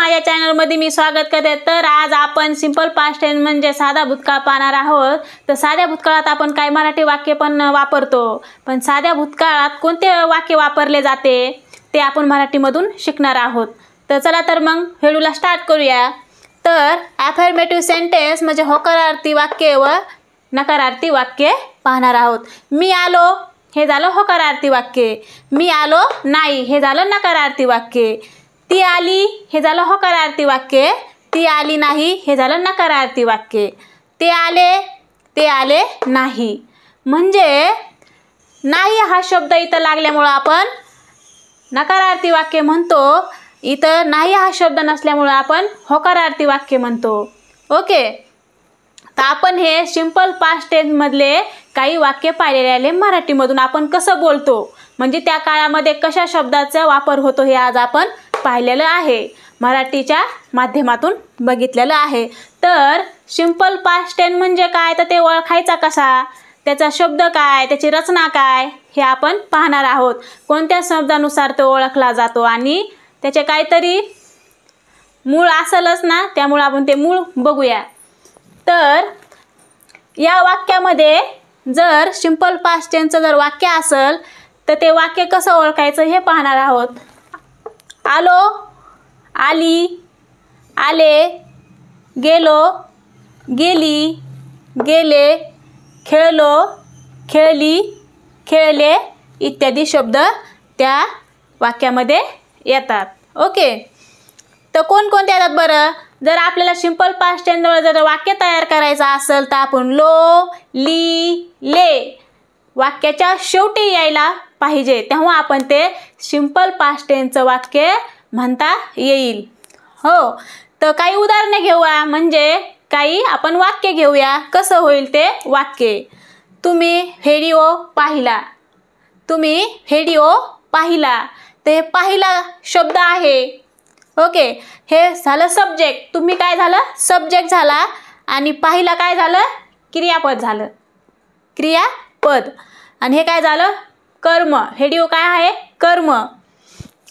माझ्या चॅनलमध्ये मी स्वागत करते। तर आज आपण सिंपल पास्ट टेन्स म्हणजे साधा भूतकाळ पाहणार आहोत। तर साध्या भूतकाळात आपण काही मराठी वाक्य पण वापरतो, पण साध्या भूतकाळात कोणते वाक्य वापरले जाते ते आपण मराठीमधून शिकणार आहोत। तर चला तर मग व्हिडिओला स्टार्ट करूया। तर अफर्मेटिव्ह सेंटेन्स म्हणजे होकारार्थी वाक्य व नकारार्थी वाक्य पाहणार आहोत। मी आलो हे झालं होकारार्थी वाक्य, मी आलो नाही हे झालं नकारार्थी वाक्य, ती आली हे झालं होकारार्थी वाक्य, ती आली नाही हे झालं नकारार्थी वाक्य, ते आले नाही। म्हणजे नाही हा शब्द इथं लागल्यामुळे आपण नकारार्थी वाक्य म्हणतो, इथं नाही हा शब्द नसल्यामुळे आपण होकारार्थी वाक्य म्हणतो। ओके, तर आपण हे सिंपल पास्ट टेन्स मधले काही वाक्य पाहिलेले मराठीमधून आपण कसं बोलतो, म्हणजे त्या काळामध्ये कशा शब्दाचा वापर होतो हे आज आपण पाहिलेलं आहे, मराठीच्या माध्यमातून बघितलेलं आहे। तर सिंपल पास्ट टेन्स म्हणजे काय, तर ते ओळखायचा कसा, त्याचा शब्द काय, त्याची रचना काय हे आपण पाहणार आहोत। कोणत्या शब्दानुसार तो ओळखला जातो आणि त्याचे काहीतरी मूळ असेलच ना, त्यामुळे आपण ते मूळ बघूया। तर या वाक्यामध्ये जर सिंपल पास्ट टेन्सचं जर वाक्य असेल तर ते वाक्य कसं ओळखायचं हे पाहणार आहोत। आलो, आली, आले, गेलो, गेली, गेले, खेळलो, खेळली, खेळले इत्यादी शब्द त्या वाक्यामध्ये येतात। ओके, तर कोणकोणते येतात बरं? जर आपल्याला सिंपल पास्ट टेन्सवर जर वाक्य तयार करायचं असेल तर आपण लो, ली, ले वाक्याच्या शेवटी यायला पाहिजे, तेव्हा आपण ते सिंपल पास्ट टेन्सचं वाक्य म्हणता येईल। हो, तर काही उदाहरणे घेऊया, म्हणजे काही आपण वाक्य घेऊया, कसं होईल ते वाक्य। तुम्ही व्हिडिओ पाहिला, तुम्ही व्हिडिओ पाहिला, ते पाहिला शब्द आहे। ओके, हे झालं सब्जेक्ट, तुम्ही काय झालं सब्जेक्ट झाला आणि पाहिला काय झालं क्रियापद झालं, क्रियापद, आणि हे काय झालं कर्म, व्हिडिओ काय आहे कर्म।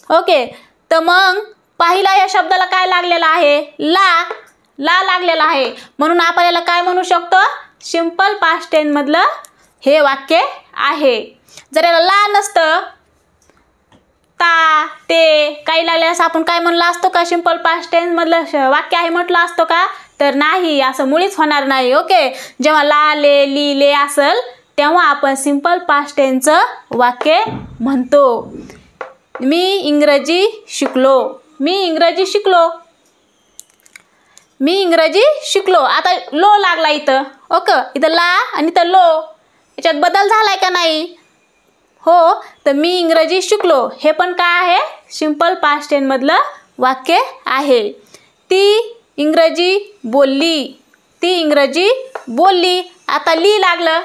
ओके, तर मग पाहिला या शब्दाला काय लागलेला आहे, ला लागलेला आहे, म्हणून आपण याला काय म्हणू शकतो, सिंपल पास्ट टेन्स मधलं हे वाक्य आहे। जर याला ला नसतं, ता, ते काही लागले असं आपण काय म्हणलं असतो का, सिंपल पास्ट टेन्स मधलं वाक्य आहे म्हटलं असतो का, तर नाही, असं मुळीच होणार नाही। ओके, जेव्हा ला, ले, ली, ले असेल तेव्हा आपण सिंपल पास्ट टेन्सचं वाक्य म्हणतो। मी इंग्रजी शिकलो, मी इंग्रजी शिकलो, मी इंग्रजी शिकलो। आता लो लागला इथं, ओके, इथं ला आणि इथं लो, याच्यात बदल झालाय का नाही? हो, तर मी इंग्रजी शिकलो हे पण काय आहे सिंपल पास्ट टेन्स मधलं वाक्य आहे। ती इंग्रजी बोलली, ती इंग्रजी बोलली, आता ली लागलं,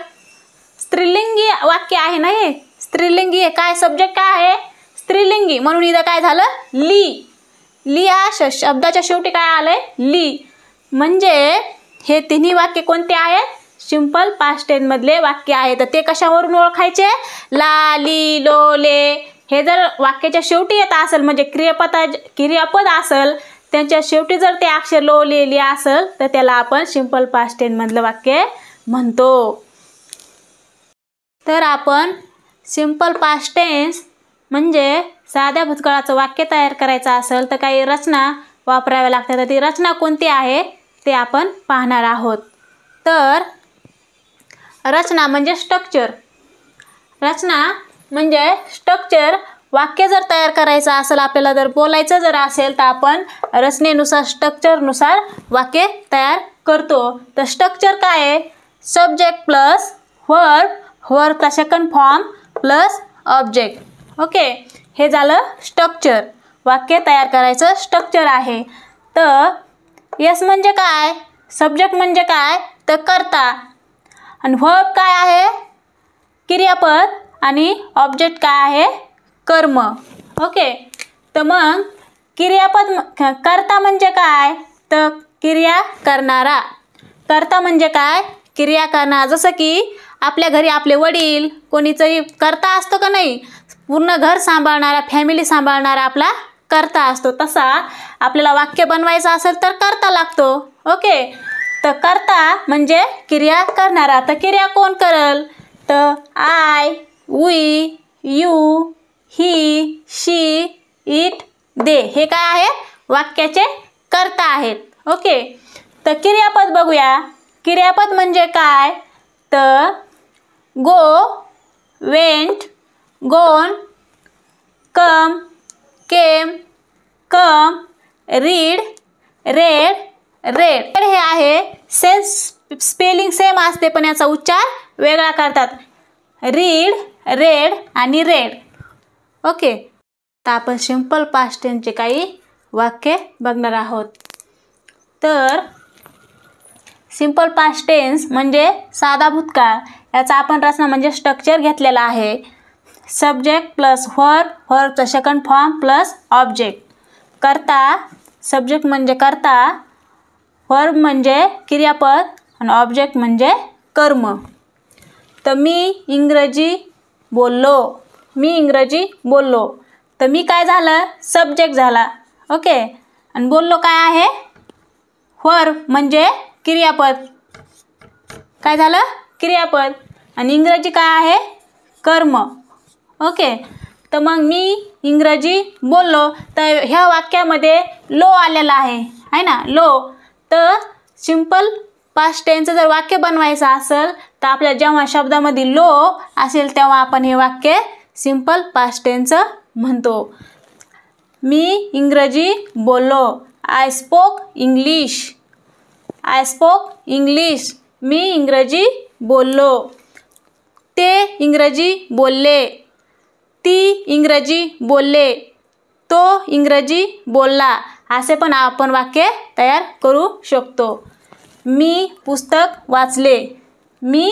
स्त्रीलिंगी वाक्य आहे ना हे, स्त्रीलिंगी आहे, काय सब्जेक्ट काय आहे स्त्रीलिंगी, म्हणून इथं काय झालं ली, ली या शब्दाच्या शेवटी काय आलंय ली। म्हणजे हे तिन्ही वाक्य कोणते आहेत सिंपल पास्ट टेन्स मधले वाक्य आहे। तर ते कशावरून ओळखायचे, ला, ली, लो, ले हे जर वाक्याच्या शेवटी येत असेल, म्हणजे क्रियापद असेल त्यांच्या शेवटी जर ते अक्षर लो, ले, ली असेल तर त्याला आपण सिंपल पास्ट टेन्स मधलं वाक्य म्हणतो। तर आपण सिंपल पास्ट टेन्स म्हणजे साध्या भूतकाळाचं वाक्य तयार करायचं असेल तर काही रचना वापराव्या लागतात, तर ती रचना कोणती आहे ते आपण पाहणार आहोत। तर रचना म्हणजे स्ट्रक्चर, रचना म्हणजे स्ट्रक्चर, वाक्य जर तयार करायचं असेल आपल्याला, जर बोलायचं जर असेल तर आपण रचनेनुसार स्ट्रक्चरनुसार वाक्य तयार करतो। तर स्ट्रक्चर काय आहे, सब्जेक्ट प्लस वर्ब, वर्बचा second form plus object. Okay, हे झालं स्ट्रक्चर, वाक्य तयार करायचं स्ट्रक्चर आहे। तर यस म्हणजे काय, सब्जेक्ट म्हणजे काय तर कर्ता, आणि वर्ब काय आहे क्रियापद, आणि ऑब्जेक्ट काय आहे कर्म। ओके, तर मग क्रियापद कर्ता म्हणजे काय तर क्रिया करणारा, कर्ता म्हणजे काय क्रिया करणारा, जसं की आपल्या घरी आपले वडील कोणीतरी कर्ता असतो का नाही, पूर्ण घर सांभाळणारा, फॅमिली सांभाळणारा आपला कर्ता असतो, तसा आपल्याला वाक्य बनवायचं असेल तर कर्ता लागतो. ओके, तर कर्ता म्हणजे क्रिया करणारा. तर क्रिया कोण करल? तर I, we, you, he, she, it, they हे काय आहे? वाक्याचे कर्ता आहेत. ओके, तर क्रियापद बघूया. क्रियापद म्हणजे काय? तर गो, वेंट, गोन, कम, केम, कम, रीड, रेड, रेड. हे आहे स्पेलिंग सेम असते पण याचा उच्चार वेगळा करतात. रीड, रेड आणि रेड. ओके, तर आपण सिंपल पास्ट टेन्सचे काही वाक्य बघणार आहोत. तर सिंपल पास्ट टेन्स म्हणजे साधा भूतकाळ. याचा आपण रचना म्हणजे स्ट्रक्चर घेतलेला आहे. सब्जेक्ट प्लस व्हर्ब, व्हर्बचा सेकंड फॉर्म प्लस ऑब्जेक्ट. कर्ता, सब्जेक्ट म्हणजे कर्ता, व्हर्ब म्हणजे क्रियापद आणि ऑब्जेक्ट म्हणजे कर्म. तर मी इंग्रजी बोललो. मी इंग्रजी बोललो. तर मी काय झालं? सब्जेक्ट झाला. ओके, आणि बोललो काय आहे? व्हर्ब म्हणजे क्रियापद. काय झालं? क्रियापद. आणि इंग्रजी काय आहे? कर्म. ओके, तर मग मी इंग्रजी बोललो. तर ह्या वाक्यामध्ये लो आलेला आहे ना, लो. तर सिंपल पास्ट टेन्सचं जर वाक्य बनवायचं असेल तर आपल्याला जेव्हा शब्दामध्ये लो असेल तेव्हा आपण हे वाक्य सिंपल पास्ट टेन्सचं म्हणतो. मी इंग्रजी बोललो. I spoke English. I spoke English. मी इंग्रजी बोललो. ते इंग्रजी बोलले. ती इंग्रजी बोलले. तो इंग्रजी बोलला. असे पण आपण वाक्य तयार करू शकतो. मी पुस्तक वाचले. मी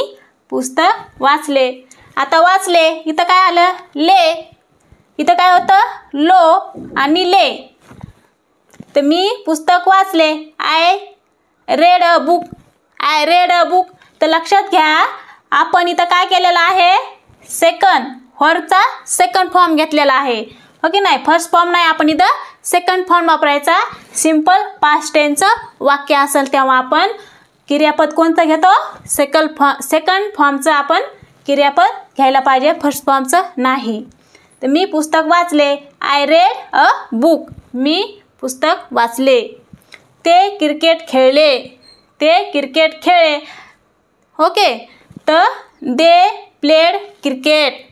पुस्तक वाचले. आता वाचले इथं काय आलं? ले. इथं काय होतं? लो आणि ले. तर मी पुस्तक वाचले. I read a book. I read a book. तर लक्षात घ्या आपण इथं काय केलेलं आहे? सेकंड व्हर्बचा सेकंड फॉर्म घेतलेला आहे. ओके, नाही फर्स्ट फॉर्म नाही, आपण इथं सेकंड फॉर्म वापरायचा. सिंपल पास्ट टेन्सचं वाक्य असेल तेव्हा आपण क्रियापद कोणतं घेतो? सेकंड फॉर्मचं आपण क्रियापद घ्यायला पाहिजे, फर्स्ट फॉर्मचं नाही. तर मी पुस्तक वाचले. I read a book. मी पुस्तक वाचले. ते क्रिकेट खेळले. ते क्रिकेट खेळले. ओके, तर they played cricket.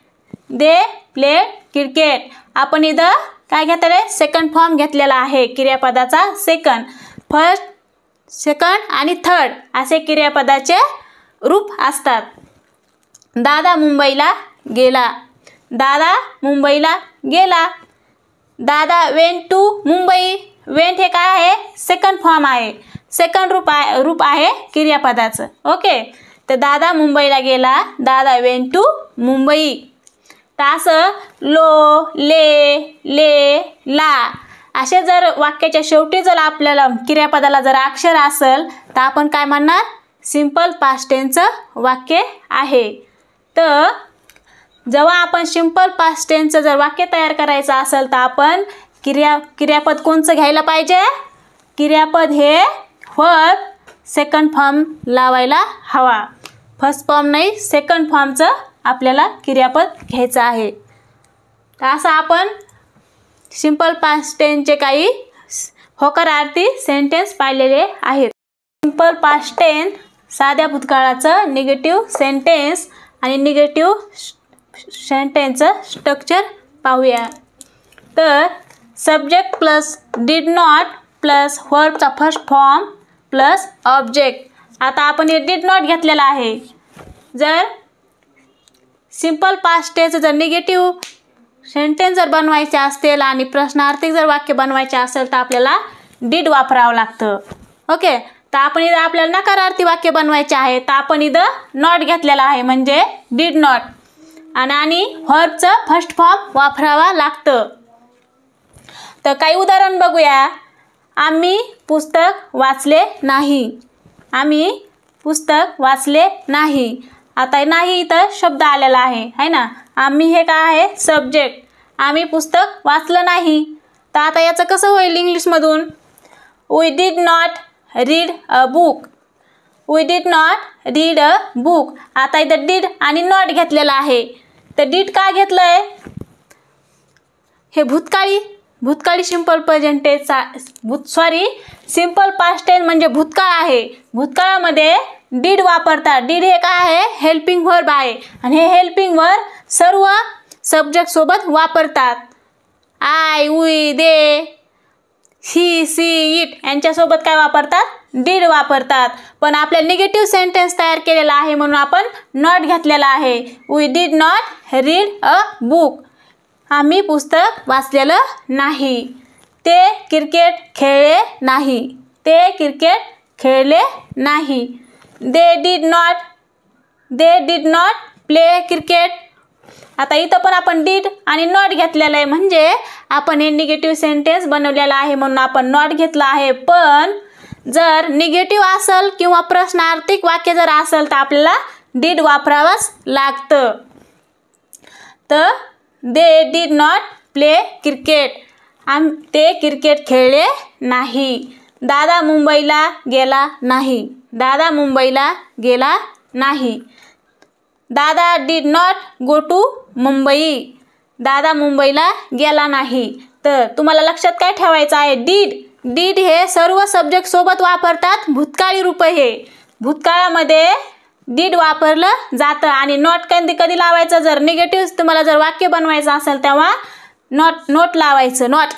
They played cricket. आपण इथं काय घेतलं आहे? सेकंड फॉर्म घेतलेला आहे क्रियापदाचा. सेकंड, फर्स्ट, सेकंड आणि थर्ड असे क्रियापदाचे रूप असतात. दादा मुंबईला गेला. दादा मुंबईला गेला. दादा वेंट टू मुंबई. वेंट हे काय आहे? सेकंड फॉर्म आहे. सेकंड रूप आहे क्रियापदाचं. ओके, तर दादा मुंबईला गेला. दादा वेंट टू मुंबई. तर असं लो, ले, ले, ला असे जर वाक्याच्या शेवटी जर आपल्याला क्रियापदाला जर अक्षर असेल तर आपण काय म्हणणार? सिंपल पास्ट टेन्सचं वाक्य आहे. तर जेव्हा आपण सिंपल पास्ट टेन्सचं जर वाक्य तयार करायचं असेल तर आपण क्रियापद कोणचं घ्यायला पाहिजे? क्रियापद हे व्हर्ब सेकंड फॉर्म लावायला हवा. फर्स्ट फॉर्म नाही, सेकंड फॉर्मचं आपल्याला क्रियापद घ्यायचं आहे. तर असं आपण सिंपल पास्ट टेन्सचे काही होकारार्थी सेंटेन्स पाहिलेले आहेत. सिंपल पास्ट टेन्स साध्या भूतकाळाचं निगेटिव्ह सेंटेन्स आणि निगेटिव्ह सेंटेन्सचं स्ट्रक्चर पाहूया. तर subject plus did not plus व्हर्बचा फर्स्ट फॉर्म प्लस ऑब्जेक्ट. आता आपण हे डिड नॉट घेतलेला आहे. जर सिंपल पास्ट टेन्स जर निगेटिव्ह सेंटेन्स जर बनवायचे असतील आणि प्रश्नार्थी जर वाक्य बनवायचे असेल तर आपल्याला डिड वापरावं लागतं. ओके, तर आपण इथं आपल्याला नकारार्थी वाक्य बनवायचे आहे तर आपण इथं नॉट घेतलेला आहे म्हणजे डिड नॉट. आणि व्हर्बचं फर्स्ट फॉर्म वापरावा लागतं. तर काही उदाहरण बघूया. आम्ही पुस्तक वाचले नाही. आम्ही पुस्तक वाचले नाही. आता नाही इथं शब्द आलेला आहे ना. आम्ही हे काय आहे? सब्जेक्ट. आम्ही पुस्तक वाचलं नाही. तर आता याचं कसं होईल इंग्लिशमधून? We did not read a book. We did not read a book. आता इथं डिड आणि नॉट घेतलेला आहे. तर डिड का घेतलं आहे? हे भूतकाळी simple present tense simple past tense म्हणजे भूतकाळ आहे. भूतकाळामध्ये डिड वापरतात. डिड हे काय आहे? हेल्पिंग वर्ब आहे आणि हे हेल्पिंग वर्ब सर्व सब्जेक्ट सोबत वापरतात. I, we, they, he, she, it यांच्यासोबत काय वापरतात? डिड वापरतात. पण आपल्या निगेटिव्ह सेंटेन्स तयार केलेला आहे म्हणून आपण नॉट घेतलेला आहे. We did not read a book. आम्ही पुस्तक वाचलेलं नाही. ते क्रिकेट खेळले नाही. ते क्रिकेट खेळले नाही. They did not play cricket. आता इथं पण आपण डिड आणि नॉट घेतलेलं आहे म्हणजे आपण हे निगेटिव्ह सेंटेन्स बनवलेला आहे म्हणून आपण नॉट घेतला आहे. पण जर निगेटिव्ह असेल किंवा प्रश्नार्थक वाक्य जर असेल तर आपल्याला डिड वापरावंच लागतं. तर they did not play cricket. ते क्रिकेट खेळले नाही. दादा मुंबईला गेला नाही. दादा मुंबईला गेला नाही. Dada did not go to Mumbai. दादा मुंबईला गेला नाही. तर तुम्हाला लक्षात काय ठेवायचं आहे? डिड हे सर्व सब्जेक्ट सोबत वापरतात. भूतकाळी रूप हे भूतकाळामध्ये डिड वापरलं जातं आणि नॉट कधी लावायचं? जर निगेटिव्ह तुम्हाला जर वाक्य बनवायचं असेल तेव्हा नॉट लावायचं. नॉट.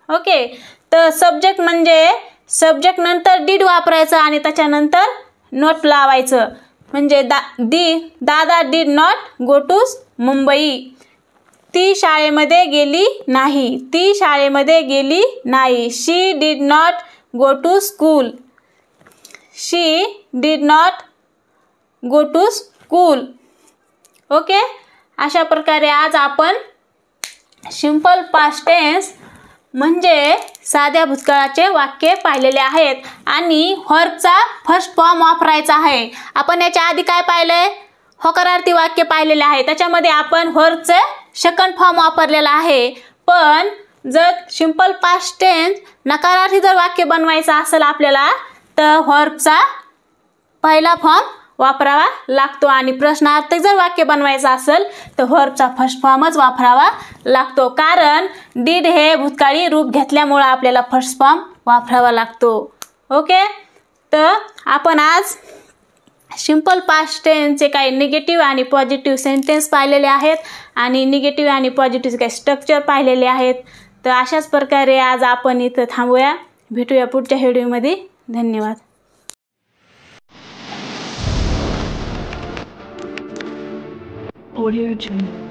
ओके. तर सब्जेक्ट म्हणजे सब्जेक्ट नंतर डिड वापरायचं आणि त्याच्यानंतर नॉट लावायचं. म्हणजे दादा did not go to Mumbai. ती शाळेमध्ये गेली नाही. ती शाळेमध्ये गेली नाही. She did not go to school. She did not go to school. Okay. अशा प्रकारे आज आपण सिंपल पास्ट टेन्स म्हणजे साध्या भूतकाळाचे वाक्य पाहिलेले आहेत आणि व्हर्बचा फर्स्ट फॉर्म वापरायचा आहे. आपण याच्या आधी काय पाहिलंय? होकारार्थी वाक्य पाहिलेले आहे. त्याच्यामध्ये आपण व्हर्बचे सेकंड फॉर्म वापरलेला आहे. पण जर सिंपल पास्ट टेन्स नकारार्थी जर वाक्य बनवायचं असेल आपल्याला तर व्हर्बचा पहिला फॉर्म वापरावा लागतो आणि प्रश्नार्थक जर वाक्य बनवायचं असेल तर व्हर्बचा फर्स्ट फॉर्मच वापरावा लागतो. कारण डिड हे भूतकाळी रूप घेतल्यामुळे आपल्याला फर्स्ट फॉर्म वापरावा लागतो. ओके. तर आपण आज सिंपल पास्ट टेन्सचे काही निगेटिव्ह आणि पॉझिटिव्ह सेंटेन्स पाहिलेले आहेत आणि निगेटिव्ह आणि पॉझिटिव्ह काही स्ट्रक्चर पाहिलेले आहेत. तर अशाच प्रकारे आज आपण इथं थांबूया. भेटूया पुढच्या व्हिडिओमध्ये. धन्यवाद. Audio Jungle.